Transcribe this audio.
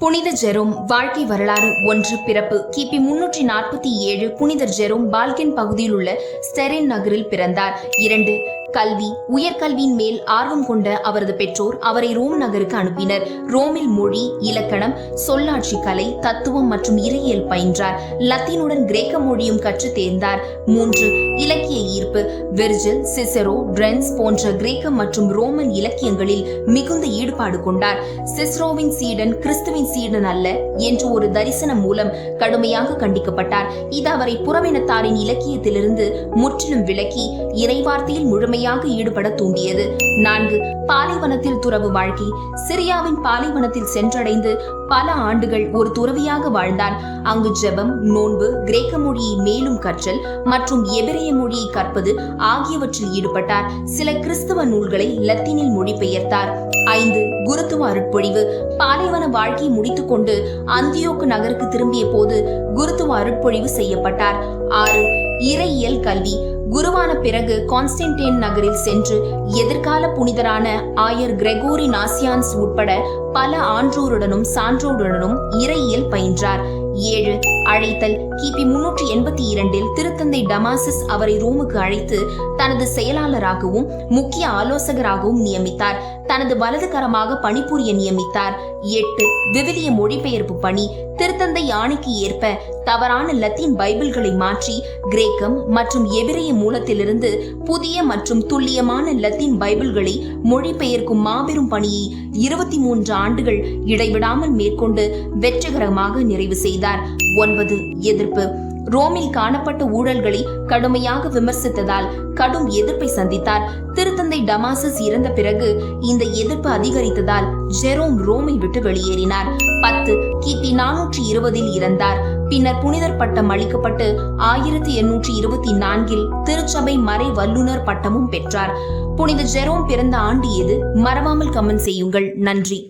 புனித ஜெரோம் வாழ்க்கை வரலாறு 1 பிறப்பு கிபி 347 புனிதர் ஜெரோம் பால்கன் பகுதியில் உள்ள ஸ்டெரின் நகரில் பிறந்தார். 2 கல்வி உயர்கல்வியின் மேல் ஆர்வம் கொண்ட அவரது பெற்றோர் அவரை ரோம் நகருக்கு அனுப்பினர். ரோமில் மொழி, இலக்கணம், சொல்லாட்சி கலை, தத்துவம் மற்றும் இறையியல் பயின்றார். லத்தீனுடன் கிரேக்க மொழியும் கற்று தேர்ந்தார். 3 இலக்கிய ஈர்ப்பு வெர்ஜில், சிசெரோ, ட்ரென்ஸ் போன்ற கிரேக்க மற்றும் ரோமன் இலக்கியங்களில் மிகுந்த ஈடுபாடு கொண்டார். சிஸ்ரோவின் சீடன் கிறிஸ்துவின் சீடன் அல்ல என்று ஒரு தரிசனம் மூலம் கடுமையாக கண்டிக்கப்பட்டார். இது அவரை புறவினத்தாரின் இலக்கியத்திலிருந்து முற்றிலும் விலக்கி இறைவார்த்தையில் முழுமையாக ஈடுபட தூண்டியது. 4 பாலைவனத்தில் துறவு வாழ்க்கை சிரியாவின் பாலைவனத்தில் சென்றடைந்து பல ஆண்டுகள் ஒரு துறவியாக வாழ்ந்தார். அங்கு ஜெபம், நோன்பு, கிரேக்க மொழியை மேலும் கற்றல் மற்றும் எபிரேய மொழியை கற்பது ஆகியவற்றில் ஈடுபட்டார். சில கிறிஸ்தவ நூல்களை லத்தீனில் மொழிபெயர்த்தார். 5 குருத்துவ அருட்பொழிவு பாலைவன வாழ்க்கையை முடித்துக் கொண்டு அந்தியோக்கு நகருக்கு திரும்பிய போது குருத்துவ அருட்பொழிவு செய்யப்பட்டார். 6 இறையியல் கல்வி குருவான பிறகு கான்ஸ்டன்டைன் நகரில் சென்று எதிர்கால புனிதரான ஆயர் கிரெகோரி நாசியான்ஸ் உட்பட பல ஆன்றோருடனும் சான்றோருடனும் இறையியல் பயின்றார். 7 அழைத்தல் கிபி 382 திருத்தந்தை டமாசஸ் அவரை ரோமுக்கு அழைத்து தனது செயலாளராகவும் முக்கிய ஆலோசகராகவும் நியமித்தார். தனது வலது கரமாக பணிபுரிய நியமித்தார். 8 விவிலிய மொழிபெயர்ப்பு பணி திருத்தந்தை ஆணைக்கு ஏற்ப தவறான லத்தீன் பைபிள்களை மாற்றி கிரேக்கம் மற்றும் எபிரேய மூலத்திலிருந்து புதிய மற்றும் துல்லியமான லத்தீன் பைபிள்களை மொழிபெயர்க்கும் மாபெரும் பணியை 23 ஆண்டுகள் இடைவிடாமல் மேற்கொண்டு வெற்றிகரமாக நிறைவு செய்தார். 9 எதிர்ப்பு ரோமில் காணப்பட்ட ஊழல்களை கடுமையாக விமர்சித்ததால் கடும் எதிர்ப்பை சந்தித்தார். திருத்தந்தை டமாசஸ் இறந்த பிறகு இந்த எதிர்ப்பு அதிகரித்ததால் ஜெரோம் ரோமை விட்டு வெளியேறினார். 10 கிபி 420 இறந்தார். பின்னர் புனிதர் பட்டம் அளிக்கப்பட்டு 1824 திருச்சபை மறை வல்லுநர் பட்டமும் பெற்றார். புனித ஜெரோம் பிறந்த ஆண்டு எது? மறவாமல் கமெண்ட் செய்யுங்கள். நன்றி.